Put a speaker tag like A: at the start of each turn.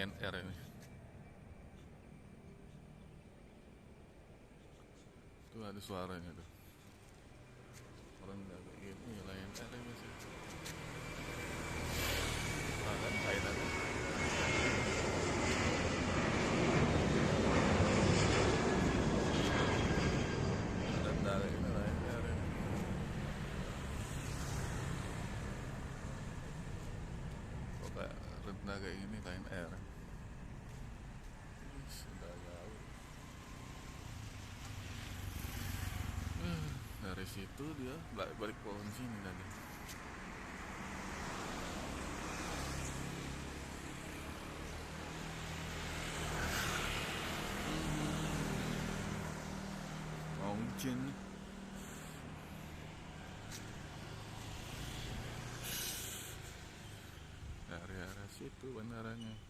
A: Lion Air ini. Tuh ada suaranya tuh. Orang nggak kayak gini Lion Air ini sih. Kan Thailand. Rendah kayak ini Lion Air ini. Kok kayak rendah kayak gini Lion Air. Sudah jauh. Dari situ dia balik pohon sini tadi. Mountain. Dari arah situ bandaranya.